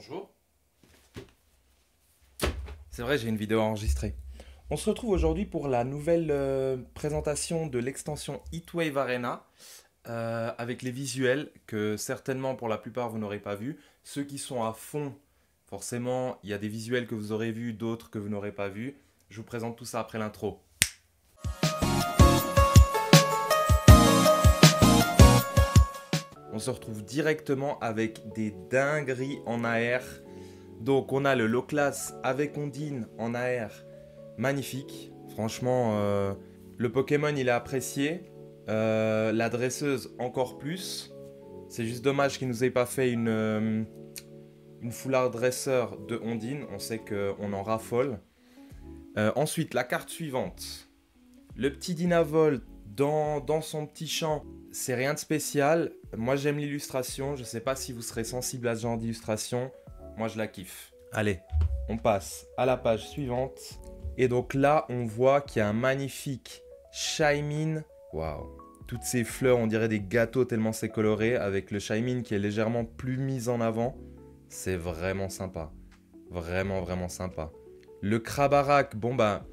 Bonjour. C'est vrai, j'ai une vidéo enregistrée. On se retrouve aujourd'hui pour la nouvelle présentation de l'extension Heatwave Arena avec les visuels que certainement pour la plupart vous n'aurez pas vus. Ceux qui sont à fond, forcément, il y a des visuels que vous aurez vus, d'autres que vous n'aurez pas vus. Je vous présente tout ça après l'intro. On se retrouve directement avec des dingueries en AR. Donc on a le low class avec Ondine en AR, magnifique. Franchement, le Pokémon il est apprécié. La dresseuse encore plus. C'est juste dommage qu'il nous ait pas fait une foulard dresseur de Ondine. On sait qu'on en raffole. Ensuite, la carte suivante. Le petit Dynavol dans son petit champ. C'est rien de spécial. Moi j'aime l'illustration. Je sais pas si vous serez sensible à ce genre d'illustration. Moi, je la kiffe. Allez, on passe à la page suivante. Et donc là, on voit qu'il y a un magnifique Shaymin. Waouh. Toutes ces fleurs, on dirait des gâteaux tellement c'est coloré. Avec le Shaymin qui est légèrement plus mis en avant. C'est vraiment sympa. Vraiment, vraiment sympa. Le Krabarak, bon bah,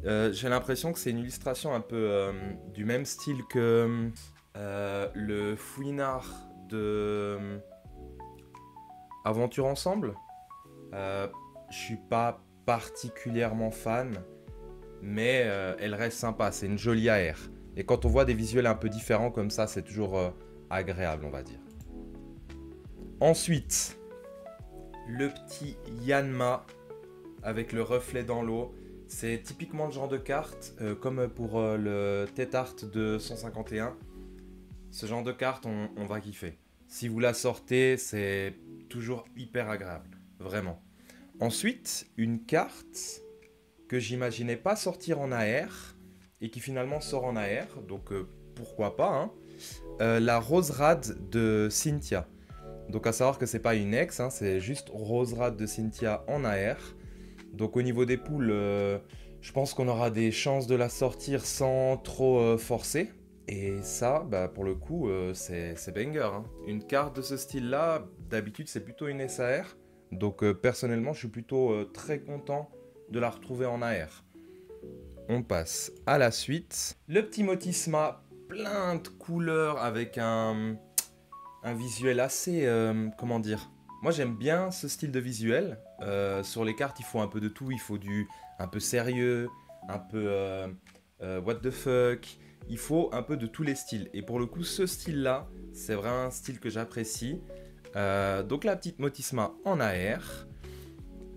j'ai l'impression que c'est une illustration un peu du même style que le Fouinard de Aventure Ensemble. Je suis pas particulièrement fan, mais elle reste sympa. C'est une jolie AR. Et quand on voit des visuels un peu différents comme ça, c'est toujours agréable, on va dire. Ensuite, le petit Yanma avec le reflet dans l'eau. C'est typiquement le genre de carte, comme pour le Tête Art de 151. Ce genre de carte, on va kiffer. Si vous la sortez, c'est toujours hyper agréable, vraiment. Ensuite, une carte que j'imaginais pas sortir en AR et qui finalement sort en AR, donc pourquoi pas, hein. La Roserade de Cynthia. Donc à savoir que c'est pas une ex, hein, c'est juste Roserade de Cynthia en AR. Donc au niveau des poules, je pense qu'on aura des chances de la sortir sans trop forcer. Et ça, bah, pour le coup, c'est banger, hein. Une carte de ce style-là, d'habitude, c'est plutôt une SAR. Donc, personnellement, je suis plutôt très content de la retrouver en AR. On passe à la suite. Le petit Motisma, plein de couleurs avec un visuel assez... comment dire? Moi, j'aime bien ce style de visuel. Sur les cartes, il faut un peu de tout. Il faut du un peu sérieux, un peu what the fuck. Il faut un peu de tous les styles. Et pour le coup, ce style-là, c'est vraiment un style que j'apprécie. Donc la petite Motisma en AR.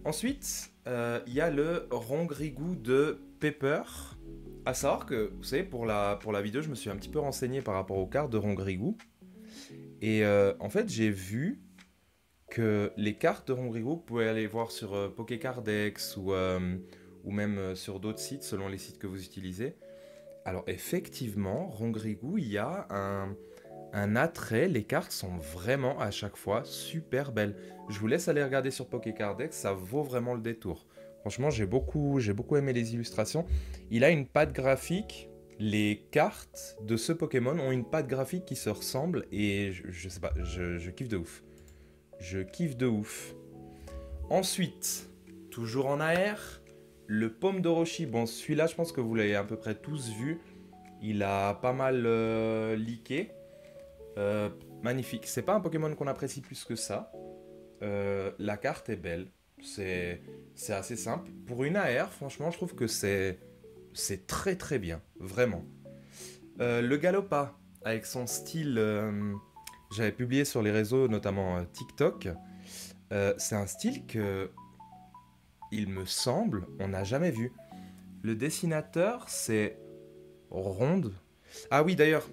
Ensuite, il y a le Rongrigou de Pepper. À savoir que, vous savez, pour la vidéo, je me suis un petit peu renseigné par rapport aux cartes de Rongrigou. Et en fait, j'ai vu que les cartes de Rongrigou, vous pouvez aller voir sur Pokécardex ou même sur d'autres sites, selon les sites que vous utilisez. Alors effectivement, Rongrigou, il y a un attrait. Les cartes sont vraiment à chaque fois super belles. Je vous laisse aller regarder sur Pokécardex, ça vaut vraiment le détour. Franchement, j'ai beaucoup aimé les illustrations. Il a une patte graphique. Les cartes de ce Pokémon ont une patte graphique qui se ressemble et je sais pas, je kiffe de ouf. Je kiffe de ouf. Ensuite, toujours en AR, le Pomme d'Orochi. Bon, celui-là, je pense que vous l'avez à peu près tous vu. Il a pas mal leaké. Magnifique. C'est pas un Pokémon qu'on apprécie plus que ça. La carte est belle. C'est assez simple. Pour une AR, franchement, je trouve que c'est très très bien. Vraiment. Le Galopa, avec son style... j'avais publié sur les réseaux, notamment TikTok. C'est un style que, il me semble, on n'a jamais vu. Le dessinateur, c'est Ronde. Ah oui, d'ailleurs,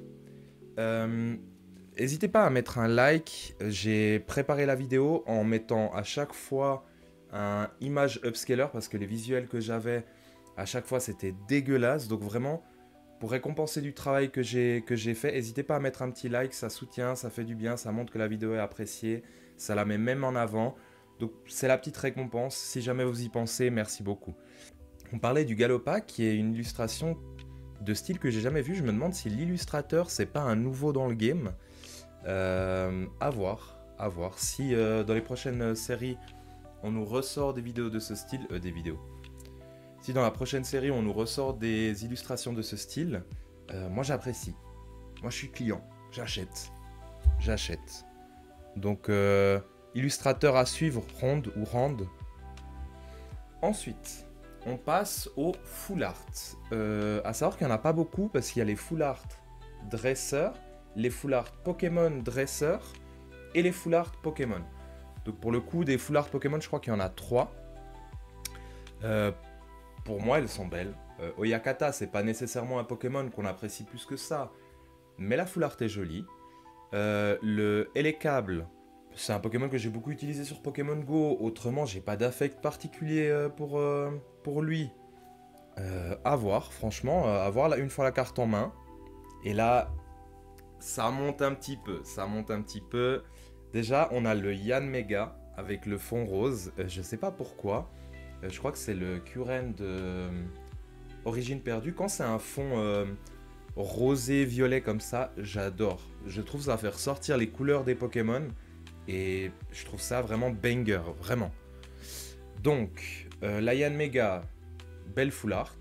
n'hésitez pas à mettre un like. J'ai préparé la vidéo en mettant à chaque fois un image upscaler parce que les visuels que j'avais, à chaque fois, c'était dégueulasse. Donc vraiment, pour récompenser du travail que j'ai fait, n'hésitez pas à mettre un petit like, ça soutient, ça fait du bien, ça montre que la vidéo est appréciée, ça la met même en avant. Donc c'est la petite récompense, si jamais vous y pensez, merci beaucoup. On parlait du Galopa qui est une illustration de style que j'ai jamais vu, je me demande si l'illustrateur c'est pas un nouveau dans le game. À voir. À voir. Si dans les prochaines séries, on nous ressort des vidéos de ce style, Si dans la prochaine série, on nous ressort des illustrations de ce style, moi j'apprécie. Moi je suis client, j'achète. J'achète. Donc, illustrateur à suivre, Ronde ou Rand. Ensuite, on passe au full art. À savoir qu'il n'y en a pas beaucoup parce qu'il y a les full art dresseurs, les full art Pokémon dresseurs et les full art Pokémon. Donc pour le coup, des full art Pokémon, je crois qu'il y en a 3. Pour moi, elles sont belles. Oyakata, c'est pas nécessairement un Pokémon qu'on apprécie plus que ça, mais la full art est jolie. Le Elekable, c'est un Pokémon que j'ai beaucoup utilisé sur Pokémon Go. Autrement, j'ai pas d'affect particulier pour lui. À voir, franchement, à voir là, une fois la carte en main. Et là, ça monte un petit peu. Ça monte un petit peu. Déjà, on a le Yanmega avec le fond rose. Je sais pas pourquoi. Je crois que c'est le Current de Origine perdue. Quand c'est un fond rosé, violet comme ça, j'adore. Je trouve que ça va faire sortir les couleurs des Pokémon. Et je trouve ça vraiment banger, vraiment. Donc, la Yanmega, belle full art.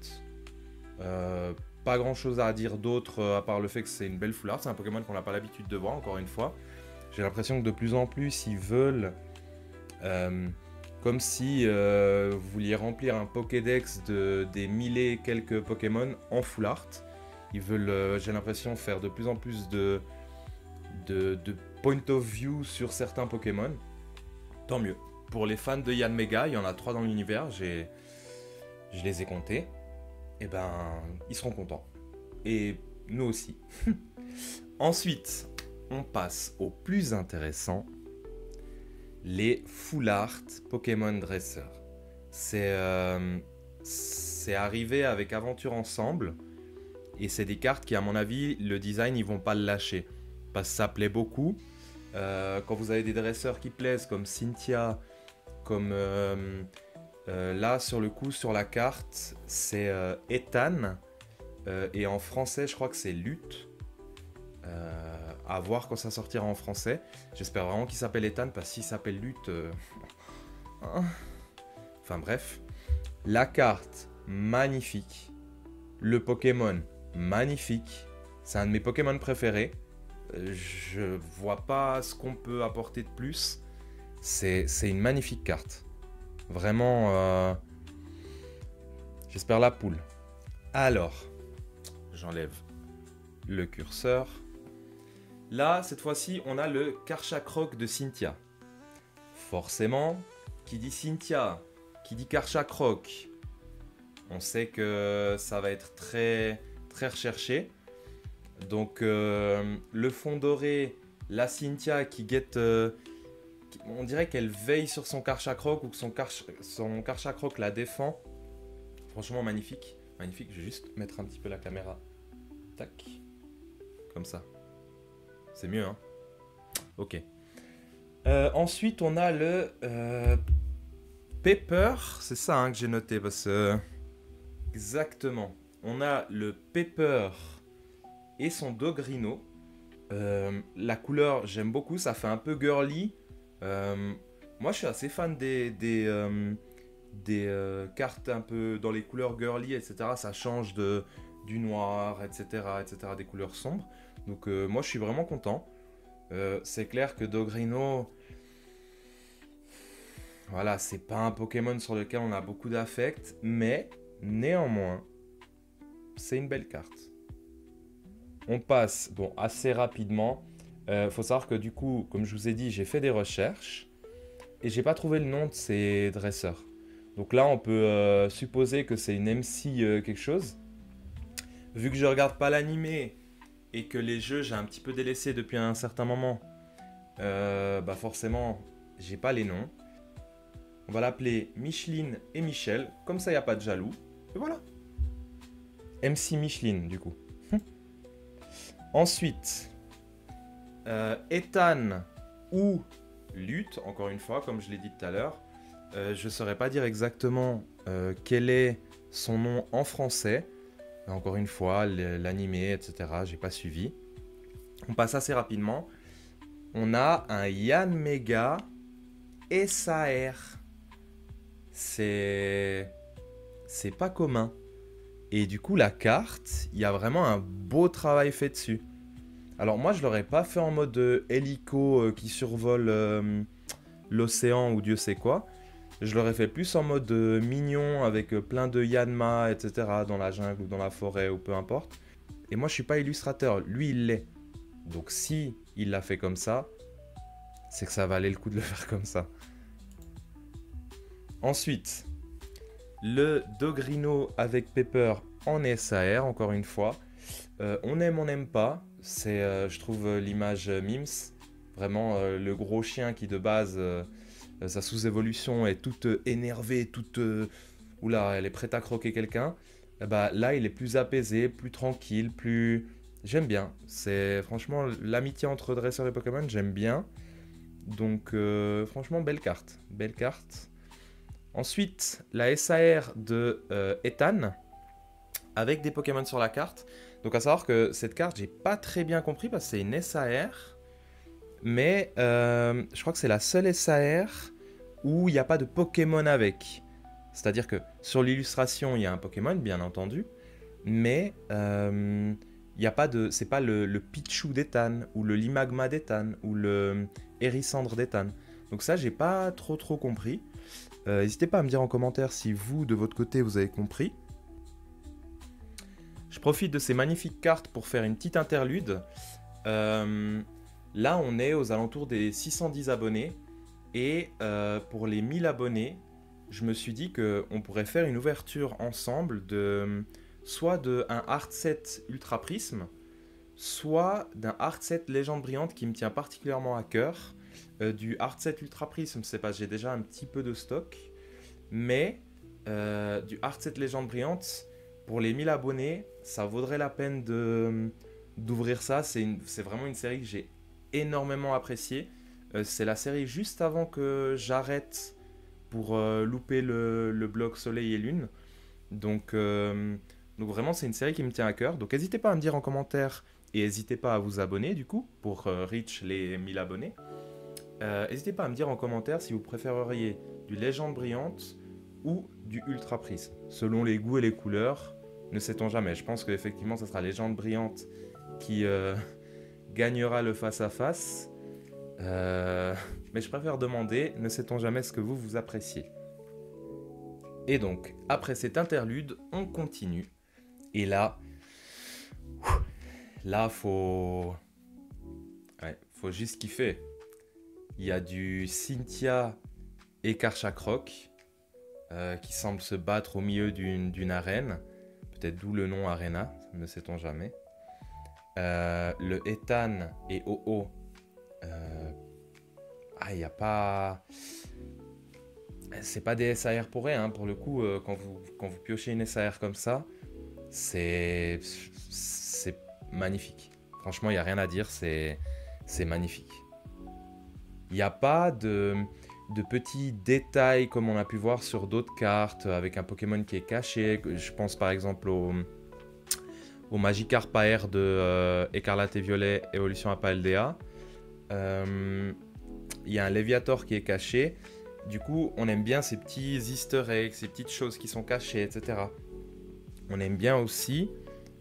Pas grand chose à dire d'autre à part le fait que c'est une belle full art. C'est un Pokémon qu'on n'a pas l'habitude de voir, encore une fois. J'ai l'impression que de plus en plus, ils veulent... comme si vous vouliez remplir un Pokédex des 1000 et quelques Pokémon en full art. Ils veulent, j'ai l'impression, faire de plus en plus de point of view sur certains Pokémon. Tant mieux. Pour les fans de Yanmega, il y en a 3 dans l'univers, je les ai comptés. Et ben, ils seront contents. Et nous aussi. Ensuite, on passe au plus intéressant, les full art Pokémon Dresser. C'est arrivé avec Aventure Ensemble. Et c'est des cartes qui, à mon avis, le design, ils vont pas le lâcher. Parce que ça plaît beaucoup. Quand vous avez des dresseurs qui plaisent, comme Cynthia, comme là, sur le coup, sur la carte, c'est Ethan. Et en français, je crois que c'est Lutte. À voir quand ça sortira en français. J'espère vraiment qu'il s'appelle Ethan, parce que s'il s'appelle Lutte... Enfin bref. La carte, magnifique. Le Pokémon, magnifique. C'est un de mes Pokémon préférés. Je vois pas ce qu'on peut apporter de plus. C'est une magnifique carte. Vraiment, j'espère la poule. Alors, j'enlève le curseur. Là, cette fois-ci, on a le Karchakroc de Cynthia. Forcément, qui dit Cynthia, qui dit Karchakroc, on sait que ça va être très, très recherché. Donc, le fond doré, la Cynthia qui guette... on dirait qu'elle veille sur son Karchakroc ou que son Karchakroc la défend. Franchement, magnifique. Magnifique, je vais juste mettre un petit peu la caméra. Tac. Comme ça. C'est mieux, hein? Ok. Ensuite, on a le Pepper. C'est ça hein, que j'ai noté. Parce que... exactement. On a le Pepper et son Dogrino. La couleur, j'aime beaucoup. Ça fait un peu girly. Moi, je suis assez fan des cartes un peu dans les couleurs girly, etc. Ça change du noir, etc., etc., des couleurs sombres. Donc, moi, je suis vraiment content. C'est clair que Dogrino, voilà, c'est pas un Pokémon sur lequel on a beaucoup d'affect, mais néanmoins, c'est une belle carte. On passe, bon, assez rapidement. Faut savoir que du coup, comme je vous ai dit, j'ai fait des recherches et j'ai pas trouvé le nom de ces dresseurs. Donc là, on peut supposer que c'est une MC quelque chose. Vu que je regarde pas l'animé et que les jeux, j'ai un petit peu délaissé depuis un certain moment, bah forcément, j'ai pas les noms. On va l'appeler Micheline et Michel, comme ça, il n'y a pas de jaloux. Et voilà. MC Micheline, du coup. Ensuite, Ethan ou Lutte, encore une fois, comme je l'ai dit tout à l'heure. Je ne saurais pas dire exactement quel est son nom en français. Encore une fois, l'animé, etc. J'ai pas suivi. On passe assez rapidement. on a un Yanmega SAR. C'est pas commun. Et du coup, la carte, il y a vraiment un beau travail fait dessus. Alors moi, je l'aurais pas fait en mode hélico qui survole l'océan ou Dieu sait quoi. Je l'aurais fait plus en mode mignon avec plein de Yanma, etc. dans la jungle ou dans la forêt ou peu importe. Et moi, je suis pas illustrateur. Lui, il l'est. Donc si il l'a fait comme ça, c'est que ça valait le coup de le faire comme ça. Ensuite, le Dogrino avec Pepper en SAR, encore une fois. On aime, on n'aime pas. C'est, je trouve, l'image Mims. Vraiment, le gros chien qui, de base, sa sous-évolution est toute énervée, toute... oula, elle est prête à croquer quelqu'un. Bah, là, il est plus apaisé, plus tranquille, plus... J'aime bien. C'est franchement l'amitié entre dresseurs et Pokémon, j'aime bien. Donc, franchement, belle carte. Belle carte. Ensuite, la SAR de Ethan, avec des Pokémon sur la carte. Donc à savoir que cette carte, j'ai pas très bien compris parce que c'est une SAR, mais je crois que c'est la seule SAR où il n'y a pas de Pokémon avec. C'est-à-dire que sur l'illustration, il y a un Pokémon, bien entendu, mais il y a pas de, c'est pas le Pichu d'Ethan, ou le Limagma d'Ethan, ou le Hérissandre d'Ethan. Donc ça, j'ai pas trop compris. N'hésitez pas à me dire en commentaire si vous, de votre côté, vous avez compris. Je profite de ces magnifiques cartes pour faire une petite interlude. Là, on est aux alentours des 610 abonnés. Et pour les 1000 abonnés, je me suis dit qu'on pourrait faire une ouverture ensemble de soit d'un art set Ultra Prisme, soit d'un art set Légende Brillante qui me tient particulièrement à cœur. Du art set Ultra Prisme, c'est pas, j'ai déjà un petit peu de stock. Mais du art set Légende Brillante, pour les 1000 abonnés, ça vaudrait la peine d'ouvrir ça. C'est vraiment une série que j'ai énormément appréciée. C'est la série juste avant que j'arrête pour louper le blog Soleil et Lune. Donc vraiment, c'est une série qui me tient à cœur. Donc n'hésitez pas à me dire en commentaire et n'hésitez pas à vous abonner du coup pour reach les 1000 abonnés. N'hésitez pas à me dire en commentaire si vous préféreriez du Légende Brillante ou du Ultra Prisme. Selon les goûts et les couleurs, ne sait-on jamais. Je pense qu'effectivement, ce sera Légende Brillante qui gagnera le face-à-face. Mais je préfère demander, ne sait-on jamais ce que vous appréciez. Et donc, après cet interlude, on continue. Et là, faut juste kiffer. Il y a du Cynthia et Karchakroc qui semblent se battre au milieu d'une arène. Peut-être d'où le nom Arena, ne sait-on jamais. Le Ethan et Oh-Oh. Il n'y a pas... C'est pas des SAR pour rien, hein. Pour le coup, quand vous piochez une SAR comme ça, c'est magnifique. Franchement, il n'y a rien à dire, c'est magnifique. Il n'y a pas de petits détails comme on a pu voir sur d'autres cartes avec un Pokémon qui est caché. Je pense par exemple au Magikarp AR de Écarlate et Violet Évolution à Paldea. Il y a un Léviator qui est caché. Du coup, on aime bien ces petits easter eggs, ces petites choses qui sont cachées, etc. On aime bien aussi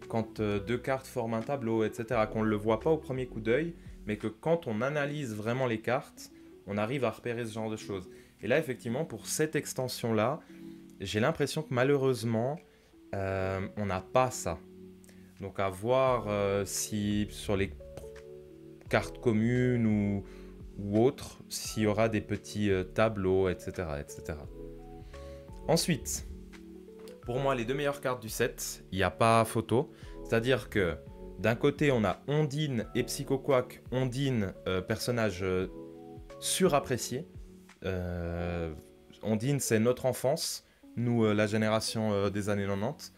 quand deux cartes forment un tableau, etc. Qu'on ne le voit pas au premier coup d'œil, mais que quand on analyse vraiment les cartes, on arrive à repérer ce genre de choses. Et là, effectivement, pour cette extension-là, j'ai l'impression que malheureusement, on n'a pas ça. Donc à voir si sur les cartes communes ou autres, s'il y aura des petits tableaux, etc., etc. Ensuite, pour moi, les deux meilleures cartes du set, il n'y a pas photo. C'est-à-dire que d'un côté, on a Ondine et Psychoquack. Ondine, personnage surapprécié. Ondine, c'est notre enfance. Nous, la génération des années 90.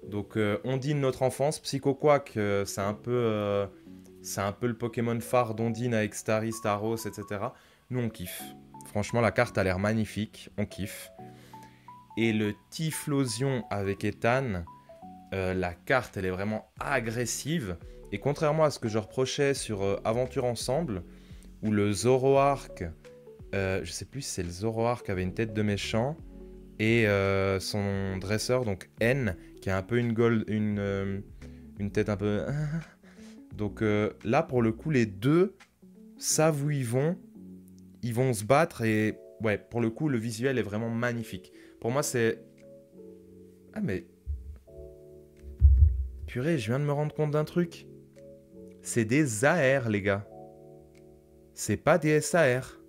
Donc, Ondine, notre enfance. Psychoquack, c'est un peu le Pokémon phare d'Ondine avec Starry, Staros, etc. Nous, on kiffe. Franchement, la carte a l'air magnifique. On kiffe. Et le Typhlosion avec Ethan, la carte, elle est vraiment agressive. Et contrairement à ce que je reprochais sur Aventure Ensemble, où le Zoroark, je sais plus si c'est le Zoroark avait une tête de méchant, et son dresseur, donc N, qui a un peu une tête un peu... Donc là, pour le coup, les deux savent où ils vont se battre, et ouais, pour le coup, le visuel est vraiment magnifique. Pour moi, c'est... Ah mais... Purée, je viens de me rendre compte d'un truc. C'est des AR, les gars. C'est pas des SAR.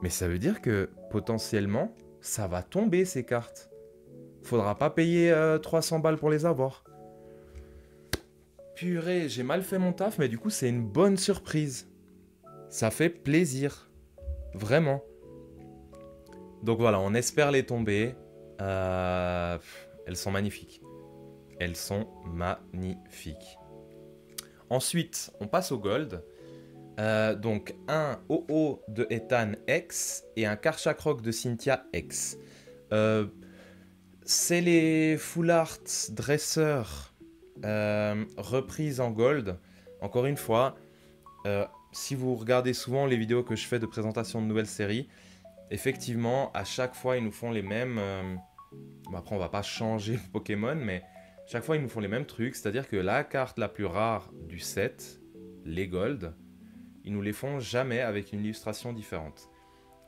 Mais ça veut dire que, potentiellement, ça va tomber, ces cartes. Faudra pas payer 300 balles pour les avoir. Purée, j'ai mal fait mon taf, mais du coup, c'est une bonne surprise. Ça fait plaisir. Vraiment. Donc voilà, on espère les tomber. Elles sont magnifiques. Elles sont magnifiques. Ensuite, on passe au gold. Donc un OO de Ethan X et un Karchak Rock de Cynthia X. C'est les Full Art dresseurs reprises en gold. Encore une fois, si vous regardez souvent les vidéos que je fais de présentation de nouvelles séries, effectivement, à chaque fois, ils nous font les mêmes... Bon, après, on va pas changer Pokémon, mais chaque fois, ils nous font les mêmes trucs. C'est-à-dire que la carte la plus rare du set, les gold, ils nous les font jamais avec une illustration différente.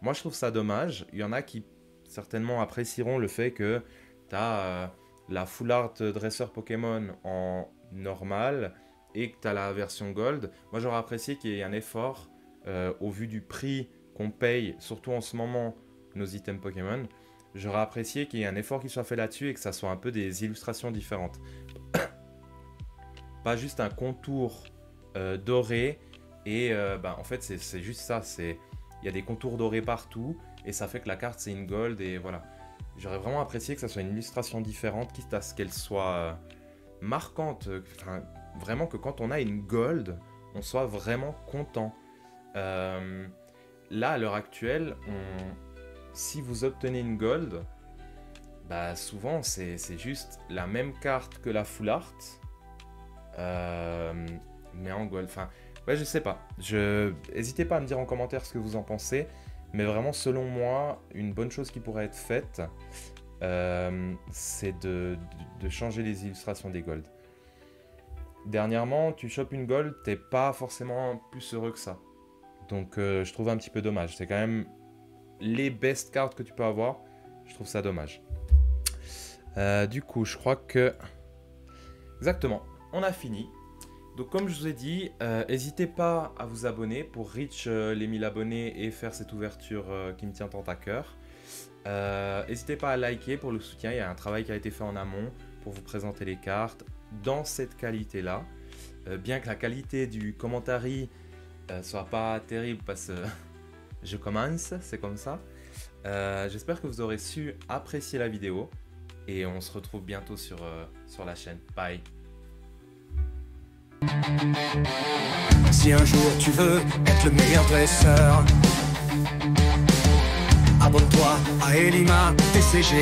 Moi, je trouve ça dommage. Il y en a qui, certainement, apprécieront le fait que tu as la Full Art dresseur Pokémon en normal et que tu as la version gold. Moi, j'aurais apprécié qu'il y ait un effort au vu du prix qu'on paye, surtout en ce moment, nos items Pokémon. J'aurais apprécié qu'il y ait un effort qui soit fait là-dessus et que ça soit un peu des illustrations différentes. Pas juste un contour doré et en fait c'est juste ça. Il y a des contours dorés partout et ça fait que la carte c'est une gold et voilà. J'aurais vraiment apprécié que ça soit une illustration différente, quitte à ce qu'elle soit marquante. Vraiment que quand on a une gold, on soit vraiment content. Là, à l'heure actuelle, si vous obtenez une gold, souvent c'est juste la même carte que la full art, mais en gold. Ouais, je sais pas. N'hésitez pas à me dire en commentaire ce que vous en pensez, mais vraiment, selon moi, une bonne chose qui pourrait être faite, c'est de changer les illustrations des gold. Dernièrement, tu chopes une gold, t'es pas forcément plus heureux que ça. Donc je trouve un petit peu dommage. C'est quand même les best cards que tu peux avoir. Je trouve ça dommage. Du coup, je crois que... Exactement, on a fini. Donc comme je vous ai dit, n'hésitez pas à vous abonner pour reach les 1000 abonnés et faire cette ouverture qui me tient tant à cœur. N'hésitez pas à liker pour le soutien. Il y a un travail qui a été fait en amont pour vous présenter les cartes dans cette qualité-là. Bien que la qualité du commentary soit pas terrible parce que je commence, c'est comme ça. J'espère que vous aurez su apprécier la vidéo et on se retrouve bientôt sur la chaîne. Bye. Si un jour tu veux être le meilleur dresseur, abonne-toi à Elima TCG.